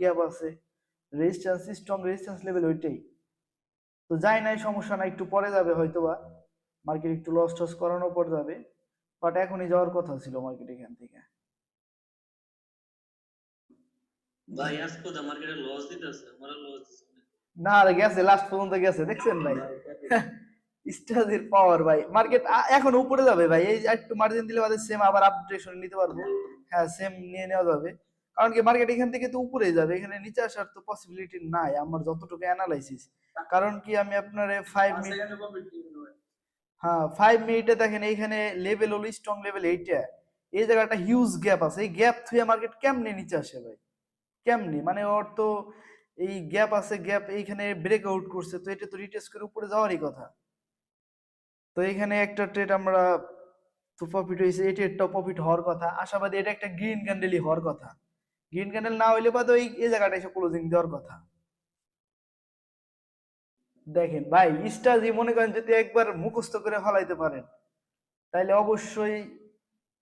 Gap আছে, resistance strong resistance level ওইটাই। তো যাই নাই, সমস্যা নাই, একটু পরে যাবে হয়তোবা, মার্কেট একটু লস টস করানোর পর যাবে, বাট এখনই যাওয়ার কথা ছিল মার্কেট এখান থেকে। ভাই আজকে তো মার্কেটে লস দিতেছে, আমার লস দিচ্ছে। না আরে গেছে, লাস্ট পর্যন্ত গেছে, দেখছেন ভাই? স্ট্র্যাটেজির পাওয়ার ভাই, মার্কেট এখন উপরে যাবে ভাই, এই যে একটু মার্জিন দিলে বাদে সেম আবার আপডেশন নিতে পারবো। হ্যাঁ সেম নিয়ে নেওয়া যাবে, কারণ কি মার্কেট এখান থেকে তো উপরেই যাবে, এখানে নিচে আসার তো পসিবিলিটি নাই আমার যতটুকু অ্যানালাইসিস। কারণ কি আমি আপনার 5 মিনিট, হ্যাঁ 5 মিনিটে দেখেন এইখানে লেভেল হলো স্ট্রং লেভেল এইটা, এই জায়গাটা হিউজ গ্যাপ আছে, এই গ্যাপ থুয়ে মার্কেট কেমনে নিচে আসে ভাই? কেমনি মানে ওর তো এই গ্যাপ আছে, গ্যাপ এইখানে ব্রেক আউট করছে, তো এটা তো রিটেস্ট করে উপরে যাওয়ারই কথা। তো এখানে একটা ট্রেড আমরা তো প্রফিট হয়েছে, এই ট্রেডটাও প্রফিট হওয়ার কথা আশাবাদী, এটা একটা গ্রিন ক্যান্ডেলই হওয়ার কথা, গ্রিন ক্যান্ডেল না হইলে বা তো এই জায়গাটা এসে ক্লোজিং দেওয়ার কথা। দেখেন ভাই স্ট্র্যাটেজি মনে করেন যদি একবার মুখস্থ করে ফলাইতে পারেন তাহলে অবশ্যই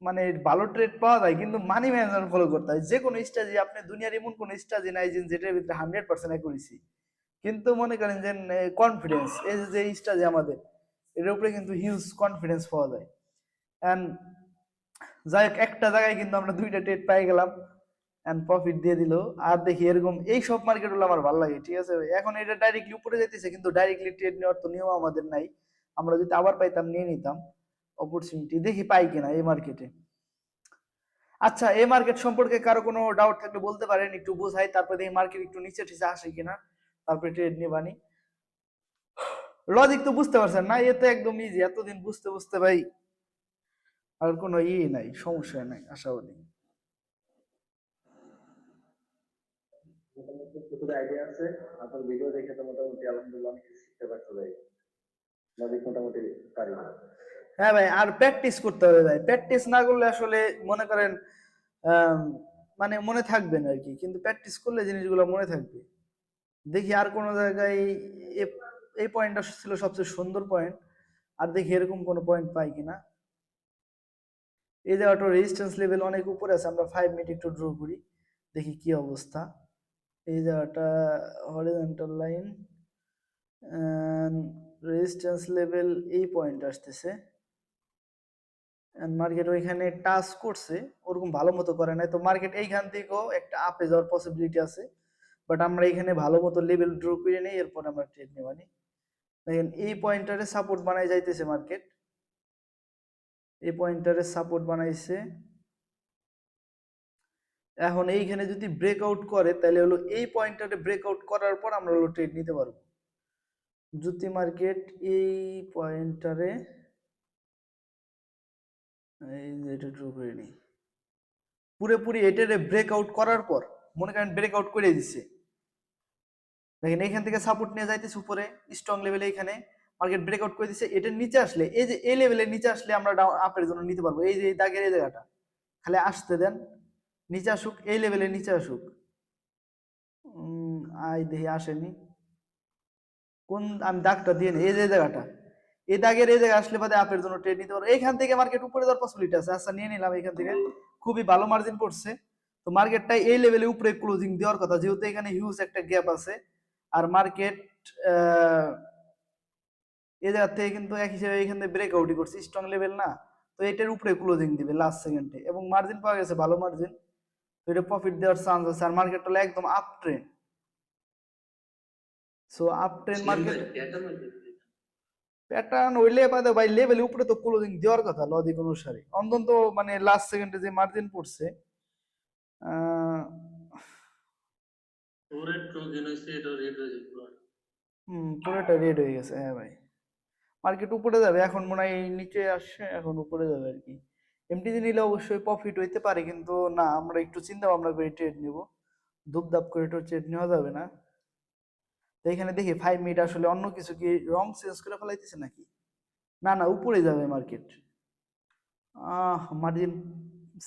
মানে ভালো ট্রেড পাওয়া যায়, কিন্তু মানি ম্যানেজমেন্ট ফলো করতে হয়। যে কোনো স্ট্র্যাটেজি, আপনি দুনিয়ার এমন কোনো স্ট্র্যাটেজি নাই যে যেটার ভিতরে 100% অ্যাকুরেসি, কিন্তু মনে করেন যে কনফিডেন্স, এই যে স্ট্র্যাটেজি আমাদের, এর উপরে কিন্তু হিউজ কনফিডেন্স পাওয়া যায়। এন্ড যাই হোক, একটা জায়গায় কিন্তু আমরা দুইটা ট্রেড পাই গেলাম এন্ড প্রফিট দিয়ে দিল। আর দেখি এরকম এই সব মার্কেট গুলো আমার ভালো লাগে, ঠিক আছে ভাই? এখন এটা ডাইরেক্টলি উপরে যেতেছে, কিন্তু ডাইরেক্টলি ট্রেড নেওয়ার তো নিয়ম আমাদের নাই, আমরা যদি আবার পাইতাম নিয়ে নিতাম অপরচুনিটি, দেখি পাই কিনা এই মার্কেটে। আচ্ছা, এই মার্কেট সম্পর্কে কারো কোনো ডাউট থাকলে বলতে পারেন, একটু বোঝাই, তারপরে দেখি মার্কেট একটু নিচে টিচে আসে কিনা, তারপরে ট্রেড নিবানি। লজিক তো বুঝতে পারছেন না? এ তো একদম ইজি, এতদিন বুঝতে বুঝতে ভাই আর কোনো নাই, সমস্যা নাই, আশাবাদী। মোটামুটি কিছুটা আইডিয়া আছে। আপনার ভিডিও দেখে তো মোটামুটি আলহামদুলিল্লাহ অনেক কিছু শিখতে পারছো ভাই। লজিক মোটামুটি পারি। হ্যাঁ ভাই, আর প্র্যাকটিস করতে হবে ভাই, প্র্যাকটিস না করলে আসলে মনে করেন আম, মানে মনে থাকবে না আর কি, কিন্তু প্র্যাকটিস করলে জিনিসগুলো মনে থাকবে। দেখি আর কোনো জায়গায় এই পয়েন্টটা ছিল সবচেয়ে সুন্দর পয়েন্ট, আর দেখি এরকম কোনো পয়েন্ট পাই কিনা। এই জায়গাটা রেজিস্ট্যান্স লেভেল অনেক উপরে আছে, আমরা 5 মিনিট একটু ড্র করি, দেখি কি অবস্থা। এই জায়গাটা হরিজন্টাল লাইন, রেজিস্ট্যান্স লেভেল এই পয়েন্ট আসতেছে, মার্কেট ওইখানে টাচ করছে, ওরকম ভালো মতো করে নাই, তো মার্কেট এইখান থেকেও একটা আপে যাওয়ার পসিবিলিটি আছে, বাট আমরা এখানে ভালো মতো লেভেল ড্র করে নেই, এরপর আমরা ট্রেড নেবানি। দেখেন এই পয়েন্টারে সাপোর্ট বানাই যাইতেছে মার্কেট, এই পয়েন্টারে সাপোর্ট বানাইছে, এখন এইখানে যদি ব্রেকআউট করে তাহলে হলো এই পয়েন্টারে ব্রেকআউট করার পর আমরা হলো ট্রেড নিতে পারবো। যদি মার্কেট এই পয়েন্টারে, এই যে এটা ড্র করে নিই, পুরোপুরি এটারে ব্রেকআউট করার পর, মনে করেন ব্রেকআউট করে দিচ্ছে, দেখেন এখান থেকে সাপোর্ট নিয়ে যাইতেছে উপরে স্ট্রং লেভেলে, এখানে মার্কেট ব্রেকআউট করে দিচ্ছে, এটার নিচে আসলে এই যে এই লেভেলের নিচে আসলে আমরা ডাউন আপের জন্য নিতে পারবো, এই যে এই দাগের এই জায়গাটা খালি আসতে দেন, নিচে আসুক, এই লেভেলের নিচে আসুক। আই দেখি আসেনি, কোন আমি দাগটা দিয়ে নিই, এই যে জায়গাটা, এই দাগের এই জায়গায় আসলে বাদে আপের জন্য ট্রেড নিতে পারবো, এখান থেকে মার্কেট উপরে যাওয়ার পসিবিলিটি আছে। আচ্ছা নিয়ে নিলাম এখান থেকে, খুবই ভালো মার্জিন পড়ছে, তো মার্কেটটা এই লেভেলে উপরে ক্লোজিং দেওয়ার কথা, যেহেতু এখানে হিউজ একটা গ্যাপ আছে, আর মার্কেট এই জায়গা থেকে কিন্তু এক হিসেবে এখান থেকে ব্রেকআউটই করছে, স্ট্রং লেভেল না, তো এটার উপরে ক্লোজিং দিবে লাস্ট সেকেন্ডে, এবং মার্জিন পাওয়া গেছে ভালো মার্জিন, তো এটা প্রফিট দেওয়ার চান্স আছে, আর মার্কেট হলো একদম up trend, so up trend সেলিম মার্কেট। ভাই প্যাটার্ন হইতে প্যাটার্ন হইলে বাদে ভাই লেভেল উপরে তো ক্লোজিং দেওয়ার কথা লজিক অনুসারে, অন্তত মানে লাস্ট সেকেন্ডে যে মার্জিন পড়ছে, আহ, পুরো ট্রোগেন হইছে, এটা রেড হয়ে যায় পুরো। পুরোটা রেড হয়ে গেছে, হ্যাঁ ভাই। মার্কেট উপরে যাবে এখন, মনে হয় এই নিচে আসছে, এখন উপরে যাবে আর কি। এমটিজি নিলে অবশ্যই প্রফিট হইতে পারে, কিন্তু না, আমরা একটু চিন্তা ভাবনা করে ট্রেড নিব, দুপদাপ করে তো ট্রেড নেওয়া যাবে না। তো এখানে দেখি 5 মিনিট আসলে অন্য কিছু কি রং চেঞ্জ করে ফেলাইতেছে নাকি, না না উপরে যাবে মার্কেট, মার্জিন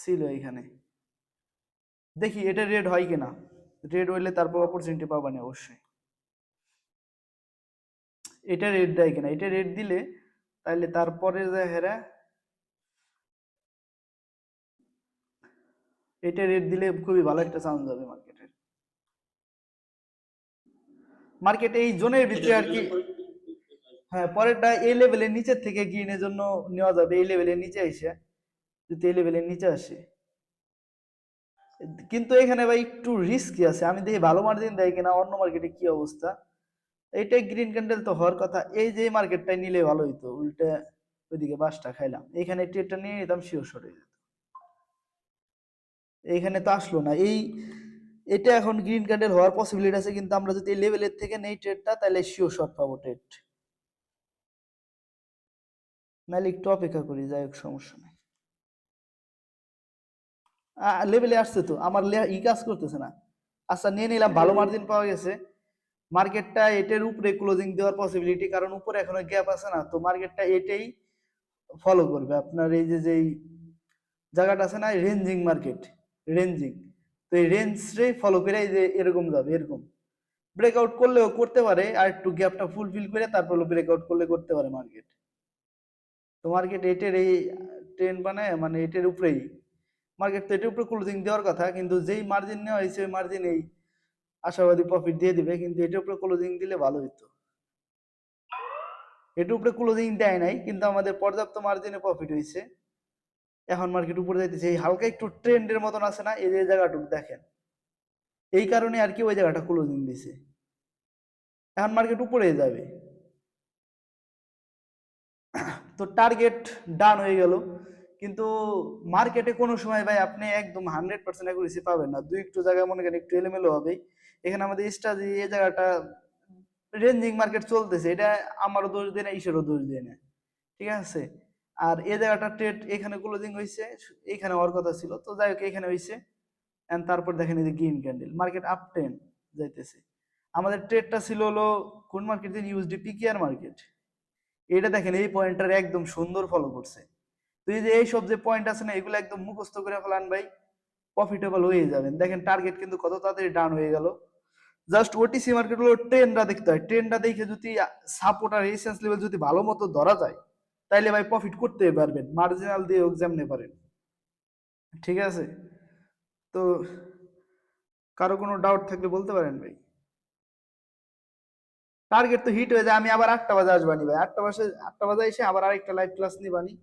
ছিল এখানে, দেখি এটা রেড হয় কিনা, রেড হইলে তারপর অপরচুনিটি পাবানি অবশ্যই। এটা রেড দেয় কিনা, এটা রেড দিলে তাহলে তারপরে যে হেরা, এটা রেড দিলে খুবই ভালো একটা চান্স হবে মার্কেটের। মার্কেটে এই জোনের এটা ভিতরে আর কি। বোঝানোর পরে হ্যাঁ, পরেরটা এই লেভেলের নিচের থেকে গ্রিনের জন্য নেওয়া যাবে, এই লেভেলের নিচে এসে, যদি এই লেভেলের নিচে আসে। কিন্তু এখানে ভাই একটু রিস্কি আছে, আমি দেখি ভালো মার্জিন দেয় কিনা, অন্য মার্কেটে কি অবস্থা। এইটাই গ্রিন ক্যান্ডেল তো হওয়ার কথা, এই যে মার্কেটটাই নিলে ভালো হইতো, উল্টে ওইদিকে বাসটা খাইলাম, এখানে ট্রেডটা নিয়ে নিতাম, শিওর শর্ট হয়ে যেত। এইখানে তো আসলো না এই, এটা এখন গ্রিন ক্যান্ডেল হওয়ার পসিবিলিটি আছে, কিন্তু আমরা যদি এই লেভেলের থেকে নেই ট্রেডটা, তাহলে শিওর শর্ট পাবো ট্রেড, নাহলে একটু অপেক্ষা করি, যাই হোক সমস্যা নেই। লেভেলে আসছে তো, আমার ই কাজ করতেছে না। আচ্ছা নিয়ে নিলাম, ভালো মার্জিন পাওয়া গেছে। মার্কেটটা এটার উপরে ক্লোজিং দেওয়ার পসিবিলিটি, কারণ উপরে এখনো গ্যাপ আছে না, তো মার্কেটটা এটাই ফলো করবে। আপনার এই যে যেই জায়গাটা আছে না, রেঞ্জিং মার্কেট, রেঞ্জিং, তো এই রেঞ্জটাই ফলো করে এই যে এরকম যাবে, এরকম ব্রেকআউট করলেও করতে পারে, আর একটু গ্যাপটা ফুলফিল করে তারপর ব্রেকআউট করলে করতে পারে মার্কেট। তো মার্কেট এটার এই ট্রেন্ড মানে এটার উপরেই, মার্কেট তো এটার উপরে ক্লোজিং দেওয়ার কথা, কিন্তু যেই মার্জিন নেওয়া হয়েছে ওই মার্জিন এই আশাবাদী প্রফিট দিয়ে দিবে, কিন্তু এটার উপরে ক্লোজিং দিলে ভালো হতো। এটার উপরে ক্লোজিং দেয় নাই, কিন্তু আমাদের পর্যাপ্ত মার্জিনে প্রফিট হয়েছে। এখন মার্কেট উপরে যাইতেছে, এই হালকা একটু ট্রেন্ডের মতন আছে না, এই যে জায়গাটুকু দেখেন, এই কারণে আর কি ওই জায়গাটা ক্লোজিং দিছে। এখন মার্কেট উপরে যাবে, তো টার্গেট ডান হয়ে গেল। কিন্তু মার্কেটে কোনো সময় ভাই আপনি একদম 100% অ্যাকুরেসি পাবেন না, দুই একটু জায়গায় মনে করেন একটু এলোমেলো হবে। এখানে আমাদের স্ট্র্যাটেজি এই জায়গাটা রেঞ্জিং মার্কেট চলতেছে, এটা আমারও দোষ দেয় না, ঈশ্বরও দোষ দেয় না, ঠিক আছে। আর এই জায়গাটা ট্রেড এখানে ক্লোজিং হয়েছে, এখানে হওয়ার কথা ছিল, তো যাই হোক এখানে হয়েছে। এন্ড তারপর দেখেন এই যে green candle, market up trend যাইতেছে। আমাদের ট্রেডটা ছিল হলো কোন মার্কেট, ইউএসডি পিকিআর মার্কেট। এটা দেখেন এই পয়েন্টটার একদম সুন্দর ফলো করছে। তো এই যে এইসব যে পয়েন্ট আছে না, এগুলো একদম মুখস্থ করে ফেলান ভাই, প্রফিটেবল হয়ে যাবেন। দেখেন টার্গেট কিন্তু কত তাড়াতাড়ি ডাউন হয়ে গেল। জাস্ট ওটিসি মার্কেট হলো ট্রেন্ডটা দেখতে হয়, ট্রেন্ডটা দেখে যদি সাপোর্ট আর রেজিস্ট্যান্স লেভেল যদি ভালো মতো ধরা যায়, তাইলে ভাই প্রফিট করতে পারবেন, মার্জিনাল দিয়ে এক্সাম নিতে পারেন, ঠিক আছে। তো কারো কোনো ডাউট থাকলে বলতে পারেন ভাই। টার্গেট তো হিট হয়ে যায়, আমি আবার 8টা বাজে আসবানি ভাই, 8টা বাজে এসে আবার আরেকটা লাইভ ক্লাস নিবানি,